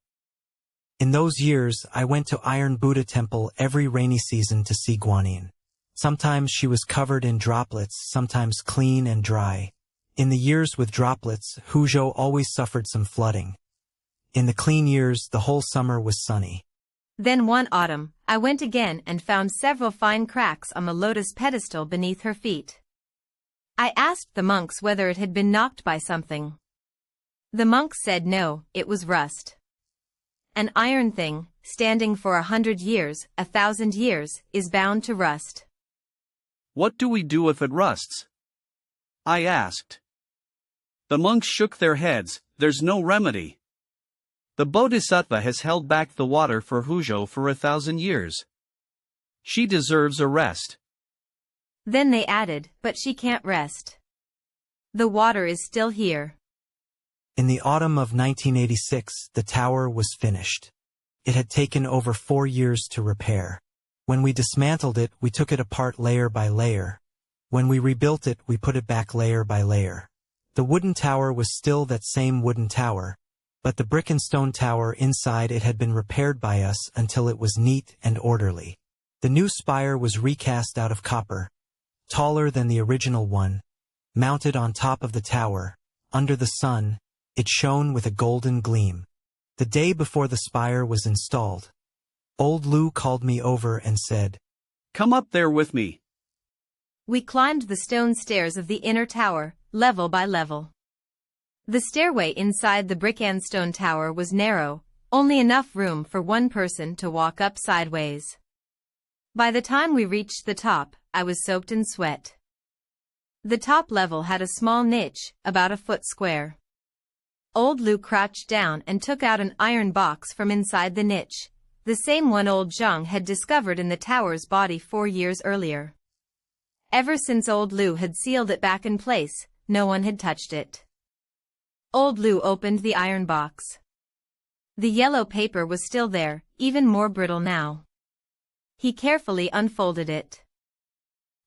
C: In those years, I went to Iron Buddha Temple every rainy season to see Guanyin. Sometimes she was covered in droplets, sometimes clean and dry. In the years with droplets, Huzhou always suffered some flooding. In the clean years, the whole summer was sunny.
B: Then one autumn, I went again and found several fine cracks on the lotus pedestal beneath her feet. I asked the monks whether it had been knocked by something. The monks said no, it was rust. An iron thing, standing for 100 years, 1,000 years, is bound to rust.
D: What do we do if it rusts? I asked. The monks shook their heads. There's no remedy. The Bodhisattva has held back the water for Huzhou for 1,000 years. She deserves a rest.
B: Then they added, but she can't rest. The water is still here.
C: In the autumn of 1986, the tower was finished. It had taken over 4 years to repair. When we dismantled it, we took it apart layer by layer. When we rebuilt it, we put it back layer by layer. The wooden tower was still that same wooden tower, but the brick and stone tower inside it had been repaired by us until it was neat and orderly. The new spire was recast out of copper, taller than the original one, mounted on top of the tower. Under the sun, it shone with a golden gleam. The day before the spire was installed, Old Lu called me over and said,
D: "Come up there with me."
B: We climbed the stone stairs of the inner tower, level by level. The stairway inside the brick and stone tower was narrow, only enough room for one person to walk up sideways. By the time we reached the top, I was soaked in sweat. The top level had a small niche, about a foot square. Old Lu crouched down and took out an iron box from inside the niche, the same one old Zhang had discovered in the tower's body 4 years earlier. Ever since old Lu had sealed it back in place, no one had touched it. Old Lu opened the iron box. The yellow paper was still there, even more brittle now. He carefully unfolded it.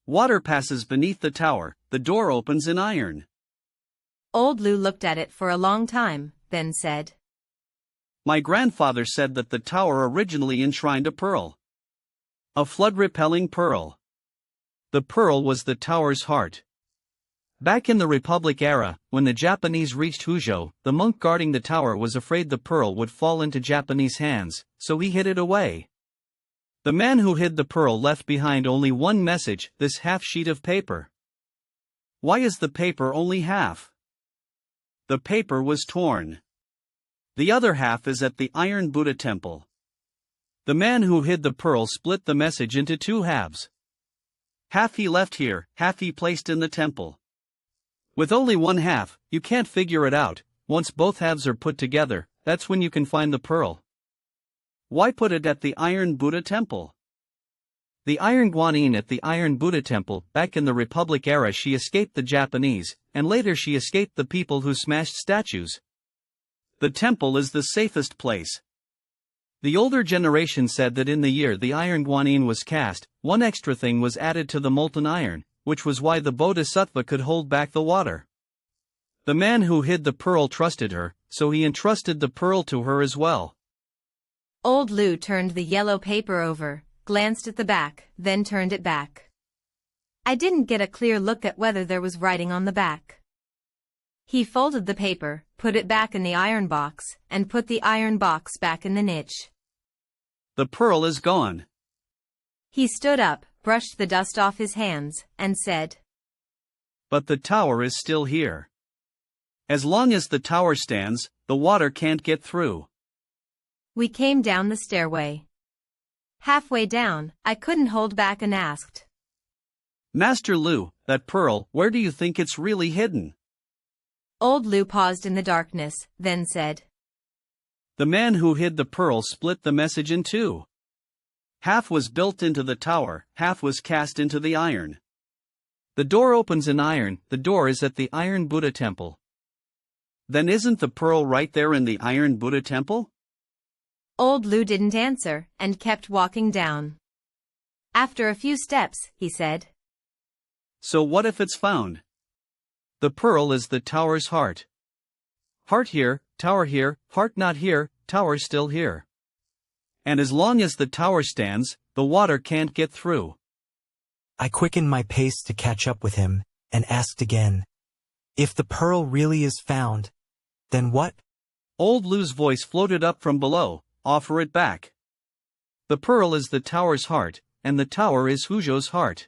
D: Water passes beneath the tower, the door opens in iron.
B: Old Lu looked at it for a long time, then said,
D: My grandfather said that the tower originally enshrined a pearl. A flood-repelling pearl. The pearl was the tower's heart. Back in the Republic era, when the Japanese reached Huzhou, the monk guarding the tower was afraid the pearl would fall into Japanese hands, so he hid it away. The man who hid the pearl left behind only one message, this half sheet of paper. Why is the paper only half? The paper was torn. The other half is at the Iron Buddha Temple. The man who hid the pearl split the message into two halves. Half he left here, half he placed in the temple. With only one half, you can't figure it out. Once both halves are put together, that's when you can find the pearl. Why put it at the Iron Buddha Temple? The Iron Guanyin at the Iron Buddha Temple. Back in the Republic era she escaped the Japanese, and later she escaped the people who smashed statues. The temple is the safest place. The older generation said that in the year the Iron Guanyin was cast, one extra thing was added to the molten iron, which was why the Bodhisattva could hold back the water. The man who hid the pearl trusted her, so he entrusted the pearl to her as well.
B: Old Lu turned the yellow paper over, glanced at the back, then turned it back. I didn't get a clear look at whether there was writing on the back. He folded the paper, put it back in the iron box, and put the iron box back in the niche.
D: The pearl is gone.
B: He stood up, brushed the dust off his hands, and said,
D: But the tower is still here. As long as the tower stands, the water can't get through.
B: We came down the stairway. Halfway down, I couldn't hold back and asked,
D: Master Lu, that pearl, where do you think it's really hidden?
B: Old Lu paused in the darkness, then said,
D: The man who hid the pearl split the message in two. Half was built into the tower, half was cast into the iron. The door opens in iron, the door is at the Iron Buddha Temple. Then isn't the pearl right there in the Iron Buddha Temple?
B: Old Lu didn't answer, and kept walking down. After a few steps, he said,
D: So what if it's found? The pearl is the tower's heart. Heart here, heart not here, tower still here. And as long as the tower stands, the water can't get through.
C: I quickened my pace to catch up with him, and asked again, If the pearl really is found, then what?
D: Old Lu's voice floated up from below, Offer it back. The pearl is the tower's heart, and the tower is Huzhou's heart.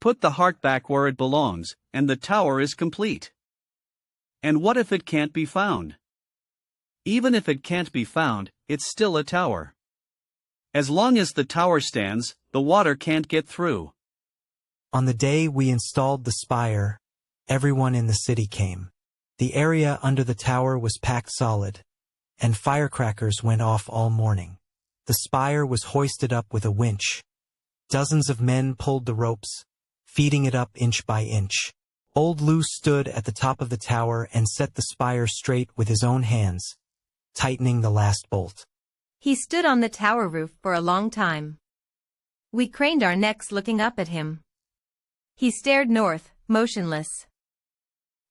D: Put the heart back where it belongs, and the tower is complete. And what if it can't be found? Even if it can't be found, it's still a tower. As long as the tower stands, the water can't get through.
C: On the day we installed the spire, everyone in the city came. The area under the tower was packed solid, and firecrackers went off all morning. The spire was hoisted up with a winch. Dozens of men pulled the ropes, feeding it up inch by inch. Old Lu stood at the top of the tower and set the spire straight with his own hands, tightening the last bolt.
B: He stood on the tower roof for a long time. We craned our necks looking up at him. He stared north, motionless.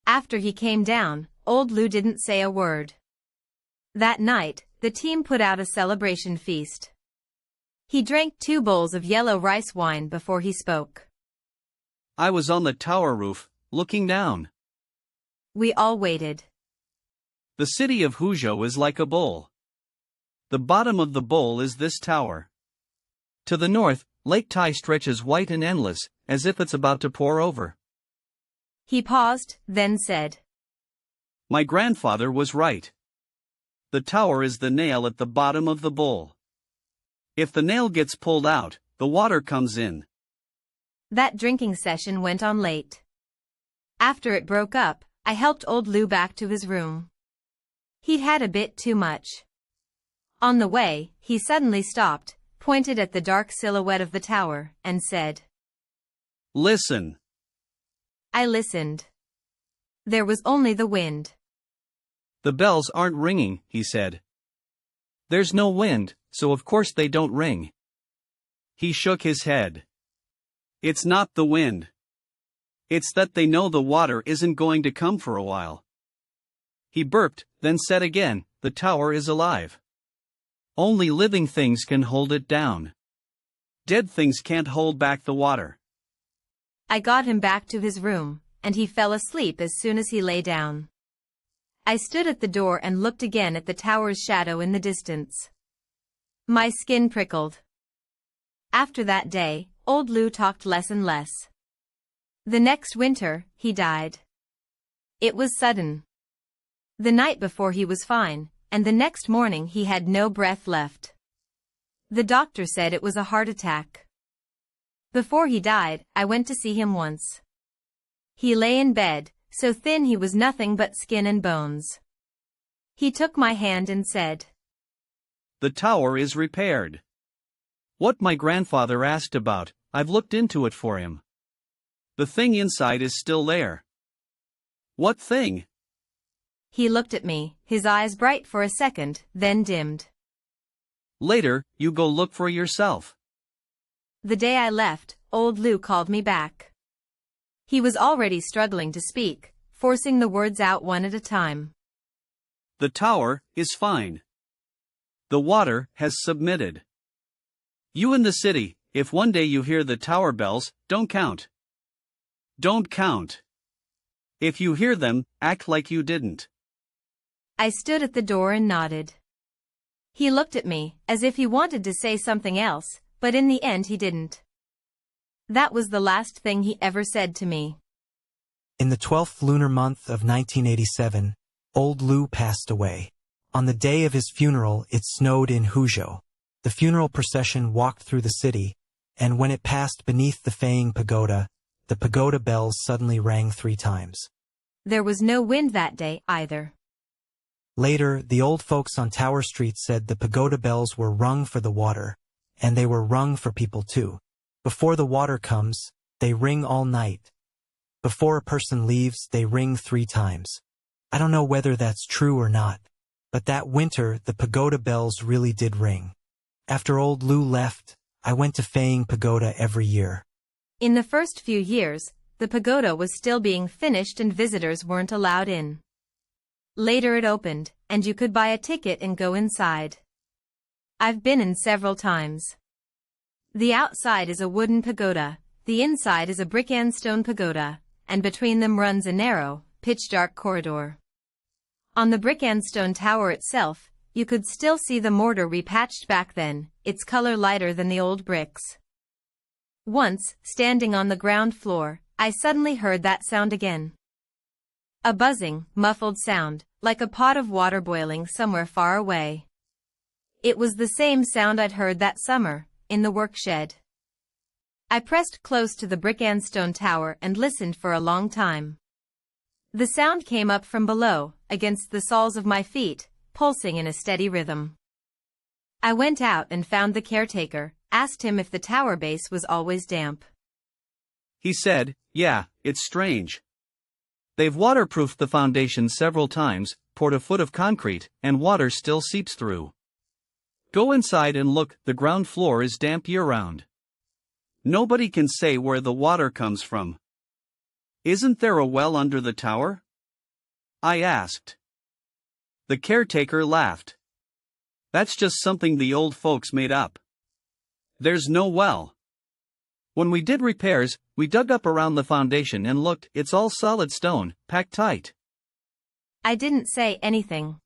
B: After he came down, Old Lu didn't say a word. That night, the team put out a celebration feast. He drank 2 bowls of yellow rice wine before he spoke.
D: I was on the tower roof, looking down.
B: We all waited.
D: The city of Huzhou is like a bowl. The bottom of the bowl is this tower. To the north, Lake Tai stretches white and endless, as if it's about to pour over.
B: He paused, then said,
D: My grandfather was right. The tower is the nail at the bottom of the bowl. If the nail gets pulled out, the water comes in.
B: That drinking session went on late. After it broke up, I helped Old Lu back to his room. He'd had a bit too much. On the way, he suddenly stopped, pointed at the dark silhouette of the tower, and said,
D: Listen.
B: I listened. There was only the wind.
D: The bells aren't ringing, he said. There's no wind, so of course they don't ring. He shook his head. It's not the wind. It's that they know the water isn't going to come for a while. He burped, then said again, the tower is alive. Only living things can hold it down. Dead things can't hold back the water.
B: I got him back to his room, and he fell asleep as soon as he lay down. I stood at the door and looked again at the tower's shadow in the distance. My skin prickled. After that day, old Lu talked less and less. The next winter, he died. It was sudden. The night before he was fine, and the next morning he had no breath left. The doctor said it was a heart attack. Before he died, I went to see him once. He lay in bed, so thin he was nothing but skin and bones. He took my hand and said,
D: The tower is repaired. What my grandfather asked about, I've looked into it for him. The thing inside is still there. What thing?
B: He looked at me, his eyes bright for a second, then dimmed.
D: Later, you go look for yourself.
B: The day I left, old Lu called me back. He was already struggling to speak, forcing the words out one at a time.
D: The tower is fine. The water has submitted. You in the city, if one day you hear the tower bells, don't count. Don't count. If you hear them, act like you didn't.
B: I stood at the door and nodded. He looked at me, as if he wanted to say something else, but in the end he didn't. That was the last thing he ever said to me.
C: In the 12th lunar month of 1987, old Lu passed away. On the day of his funeral, it snowed in Huzhou. The funeral procession walked through the city, and when it passed beneath the Feiying Pagoda, the pagoda bells suddenly rang 3 times.
B: There was no wind that day, either.
C: Later, the old folks on Tower Street said the pagoda bells were rung for the water, and they were rung for people too. Before the water comes, they ring all night. Before a person leaves, they ring 3 times. I don't know whether that's true or not, but that winter the pagoda bells really did ring. After old Lu left, I went to Feiying Pagoda every year.
B: In the first few years, the pagoda was still being finished and visitors weren't allowed in. Later it opened, and you could buy a ticket and go inside. I've been in several times. The outside is a wooden pagoda, the inside is a brick and stone pagoda, and between them runs a narrow, pitch-dark corridor. On the brick and stone tower itself, you could still see the mortar repatched back then, its color lighter than the old bricks. Once, standing on the ground floor, I suddenly heard that sound again. A buzzing, muffled sound, like a pot of water boiling somewhere far away. It was the same sound I'd heard that summer, in the work shed. I pressed close to the brick and stone tower and listened for a long time. The sound came up from below, against the soles of my feet, pulsing in a steady rhythm. I went out and found the caretaker, asked him if the tower base was always damp.
D: He said, yeah, it's strange. They've waterproofed the foundation several times, poured a foot of concrete, and water still seeps through. Go inside and look, the ground floor is damp year-round. Nobody can say where the water comes from. Isn't there a well under the tower? I asked. The caretaker laughed. That's just something the old folks made up. There's no well. When we did repairs, we dug up around the foundation and looked, it's all solid stone, packed tight.
B: I didn't say anything.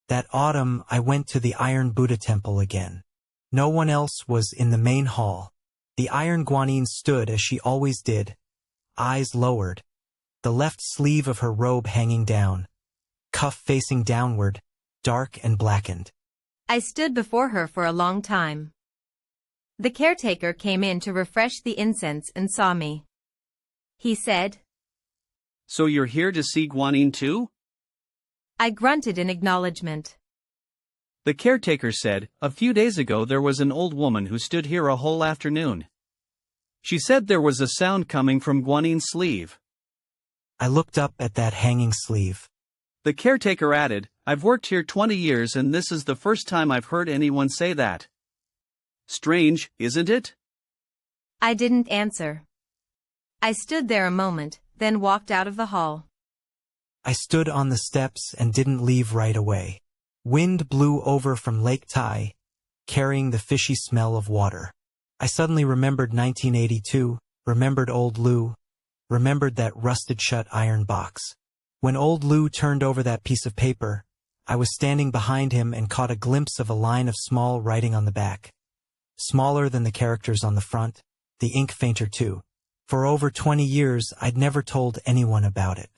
C: That autumn, I went to the Iron Buddha temple again. No one else was in the main hall. The Iron Guanyin stood as she always did, eyes lowered, the left sleeve of her robe hanging down, cuff facing downward, dark and blackened.
B: I stood before her for a long time. The caretaker came in to refresh the incense and saw me. He said,
D: So you're here to see Guanyin too?
B: I grunted in acknowledgement.
D: The caretaker said, a few days ago there was an old woman who stood here a whole afternoon. She said there was a sound coming from Guanyin's sleeve.
C: I looked up at that hanging sleeve.
D: The caretaker added, I've worked here 20 years and this is the first time I've heard anyone say that. Strange, isn't it?
B: I didn't answer. I stood there a moment, then walked out of the hall.
C: I stood on the steps and didn't leave right away. Wind blew over from Lake Tai, carrying the fishy smell of water. I suddenly remembered 1982, remembered old Lou, remembered that rusted-shut iron box. When old Lou turned over that piece of paper, I was standing behind him and caught a glimpse of a line of small writing on the back. Smaller than the characters on the front, the ink fainter too. For over 20 years, I'd never told anyone about it.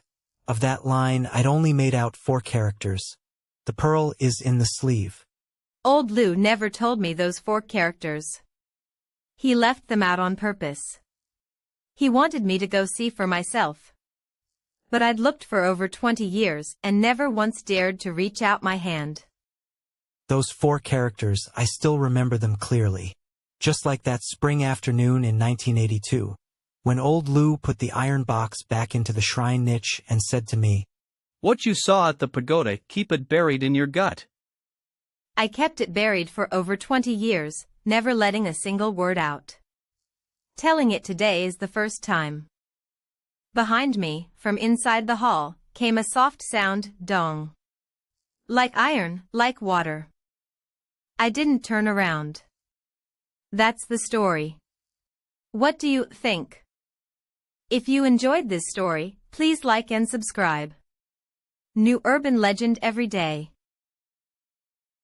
C: Of that line, I'd only made out 4 characters. The pearl is in the sleeve.
B: Old Lou never told me those 4 characters. He left them out on purpose. He wanted me to go see for myself. But I'd looked for over 20 years and never once dared to reach out my hand.
C: Those 4 characters, I still remember them clearly. Just like that spring afternoon in 1982, when old Lou put the iron box back into the shrine niche and said to me,
D: "What you saw at the pagoda, keep it buried in your gut."
B: I kept it buried for over 20 years, never letting a single word out. Telling it today is the first time. Behind me, from inside the hall, came a soft sound, dong. Like iron, like water. I didn't turn around. That's the story. What do you think? If you enjoyed this story, please like and subscribe. New urban legend every day.